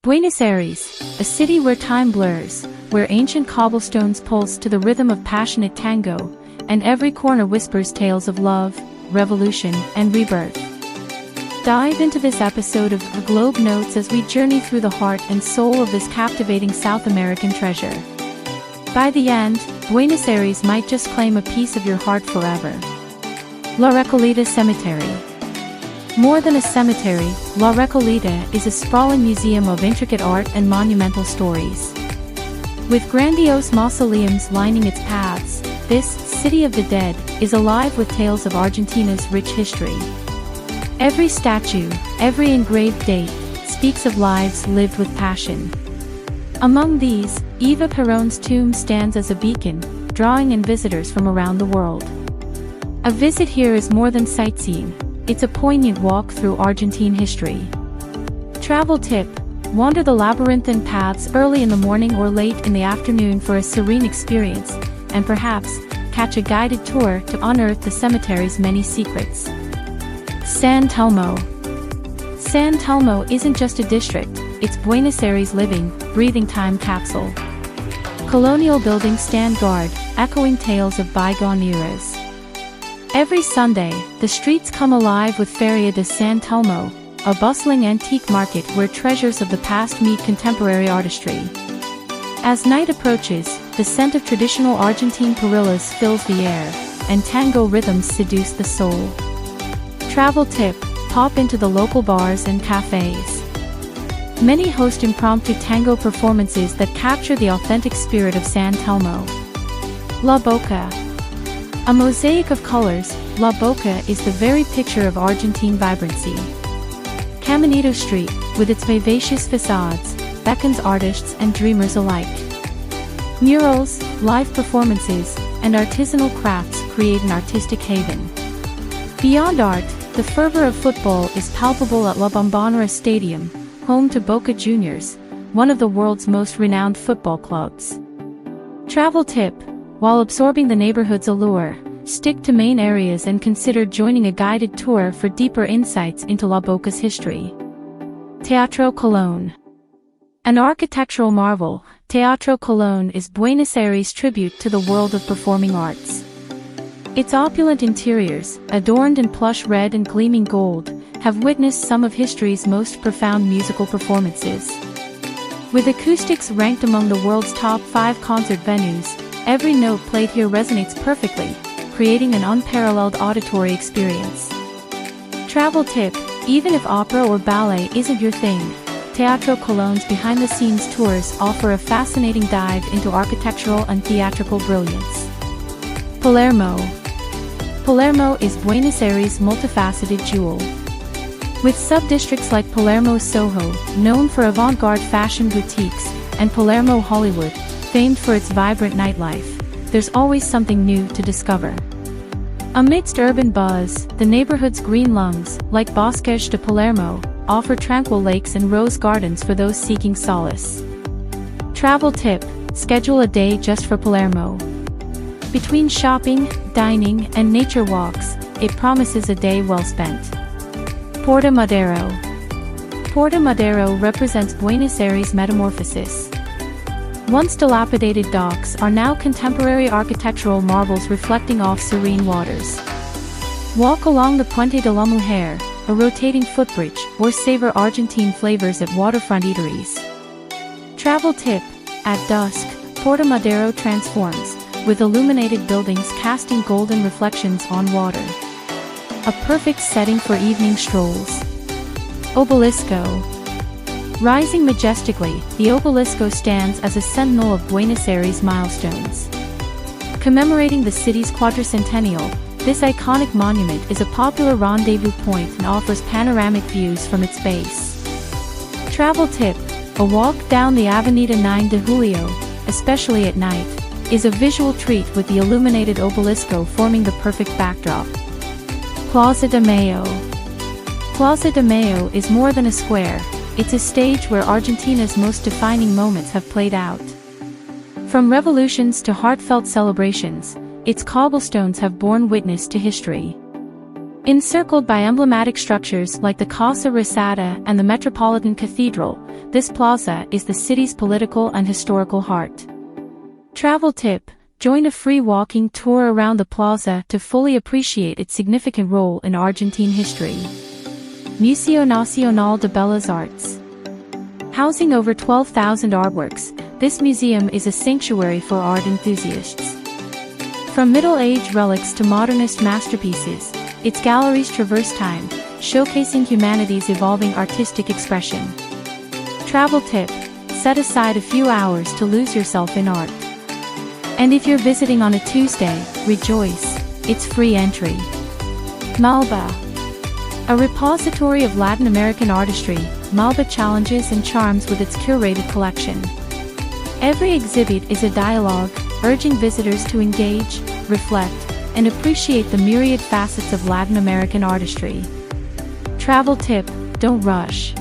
Buenos Aires, a city where time blurs, where ancient cobblestones pulse to the rhythm of passionate tango, and every corner whispers tales of love, revolution, and rebirth. Dive into this episode of The Globe Notes as we journey through the heart and soul of this captivating South American treasure. By the end, Buenos Aires might just claim a piece of your heart forever. La Recoleta Cemetery. More than a cemetery, La Recoleta is a sprawling museum of intricate art and monumental stories. With grandiose mausoleums lining its paths, this City of the Dead is alive with tales of Argentina's rich history. Every statue, every engraved date, speaks of lives lived with passion. Among these, Eva Perón's tomb stands as a beacon, drawing in visitors from around the world. A visit here is more than sightseeing. It's a poignant walk through Argentine history. Travel tip: wander the labyrinthine paths early in the morning or late in the afternoon for a serene experience, and perhaps, catch a guided tour to unearth the cemetery's many secrets. San Telmo. San Telmo isn't just a district, it's Buenos Aires' living, breathing time capsule. Colonial buildings stand guard, echoing tales of bygone eras. Every Sunday, the streets come alive with Feria de San Telmo, a bustling antique market where treasures of the past meet contemporary artistry. As night approaches, the scent of traditional Argentine parillas fills the air, and tango rhythms seduce the soul. Travel tip: pop into the local bars and cafes. Many host impromptu tango performances that capture the authentic spirit of San Telmo. La Boca. A mosaic of colors, La Boca is the very picture of Argentine vibrancy. Caminito Street, with its vivacious facades, beckons artists and dreamers alike. Murals, live performances, and artisanal crafts create an artistic haven. Beyond art, the fervor of football is palpable at La Bombonera Stadium, home to Boca Juniors, one of the world's most renowned football clubs. Travel tip: while absorbing the neighborhood's allure, stick to main areas and consider joining a guided tour for deeper insights into La Boca's history. Teatro Colón. An architectural marvel, Teatro Colón is Buenos Aires' tribute to the world of performing arts. Its opulent interiors, adorned in plush red and gleaming gold, have witnessed some of history's most profound musical performances. With acoustics ranked among the world's top 5 concert venues, every note played here resonates perfectly, creating an unparalleled auditory experience. Travel tip: even if opera or ballet isn't your thing, Teatro Colón's behind-the-scenes tours offer a fascinating dive into architectural and theatrical brilliance. Palermo. Palermo is Buenos Aires' multifaceted jewel. With sub-districts like Palermo Soho, known for avant-garde fashion boutiques, and Palermo Hollywood, famed for its vibrant nightlife, there's always something new to discover. Amidst urban buzz, the neighborhood's green lungs, like Bosques de Palermo, offer tranquil lakes and rose gardens for those seeking solace. Travel tip: schedule a day just for Palermo. Between shopping, dining, and nature walks, it promises a day well spent. Puerto Madero. Puerto Madero represents Buenos Aires' metamorphosis. Once dilapidated docks are now contemporary architectural marvels reflecting off serene waters. Walk along the Puente de la Mujer, a rotating footbridge, or savor Argentine flavors at waterfront eateries. Travel tip: at dusk, Puerto Madero transforms, with illuminated buildings casting golden reflections on water. A perfect setting for evening strolls. Obelisco. Rising majestically, the Obelisco stands as a sentinel of Buenos Aires' milestones. Commemorating the city's quadricentennial, this iconic monument is a popular rendezvous point and offers panoramic views from its base. Travel tip: a walk down the Avenida 9 de Julio, especially at night, is a visual treat with the illuminated Obelisco forming the perfect backdrop. Plaza de Mayo. Plaza de Mayo is more than a square. It's a stage where Argentina's most defining moments have played out. From revolutions to heartfelt celebrations, its cobblestones have borne witness to history. Encircled by emblematic structures like the Casa Rosada and the Metropolitan Cathedral, this plaza is the city's political and historical heart. Travel tip: join a free walking tour around the plaza to fully appreciate its significant role in Argentine history. Museo Nacional de Bellas Artes. Housing over 12,000 artworks, this museum is a sanctuary for art enthusiasts. From Middle Age relics to modernist masterpieces, its galleries traverse time, showcasing humanity's evolving artistic expression. Travel tip: set aside a few hours to lose yourself in art. And if you're visiting on a Tuesday, rejoice, it's free entry. Malba. A repository of Latin American artistry, Malba challenges and charms with its curated collection. Every exhibit is a dialogue, urging visitors to engage, reflect, and appreciate the myriad facets of Latin American artistry. Travel tip: don't rush.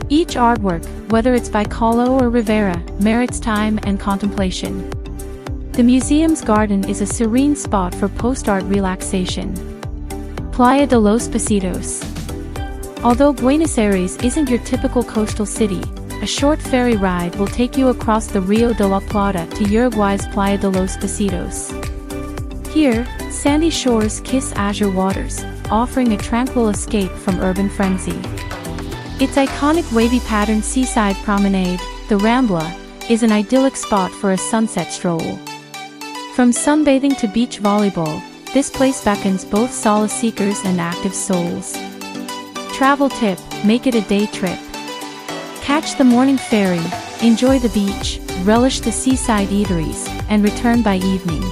Each artwork, whether it's by Kahlo or Rivera, merits time and contemplation. The museum's garden is a serene spot for post-art relaxation. Playa de los Pasitos. Although Buenos Aires isn't your typical coastal city, a short ferry ride will take you across the Rio de la Plata to Uruguay's Playa de los Pasitos. Here, sandy shores kiss azure waters, offering a tranquil escape from urban frenzy. Its iconic wavy-patterned seaside promenade, the Rambla, is an idyllic spot for a sunset stroll. From sunbathing to beach volleyball, this place beckons both solace seekers and active souls. Travel tip: make it a day trip. Catch the morning ferry, enjoy the beach, relish the seaside eateries, and return by evening.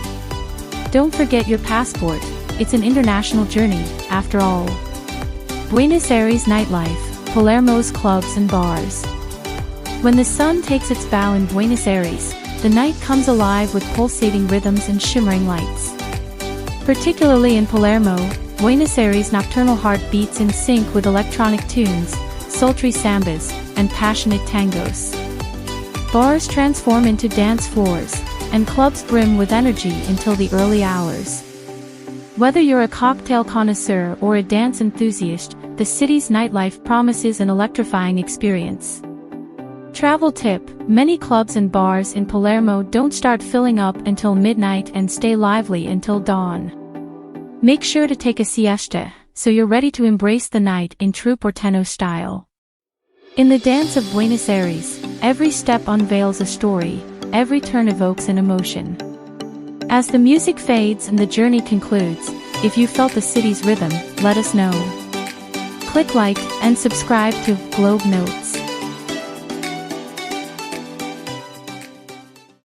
Don't forget your passport, it's an international journey, after all. Buenos Aires nightlife, Palermo's clubs and bars. When the sun takes its bow in Buenos Aires, the night comes alive with pulsating rhythms and shimmering lights. Particularly in Palermo, Buenos Aires' nocturnal heart beats in sync with electronic tunes, sultry sambas, and passionate tangos. Bars transform into dance floors, and clubs brim with energy until the early hours. Whether you're a cocktail connoisseur or a dance enthusiast, the city's nightlife promises an electrifying experience. Travel tip: many clubs and bars in Palermo don't start filling up until midnight and stay lively until dawn. Make sure to take a siesta, so you're ready to embrace the night in true porteño style. In the dance of Buenos Aires, every step unveils a story, every turn evokes an emotion. As the music fades and the journey concludes, if you felt the city's rhythm, let us know. Click like and subscribe to Globe Notes.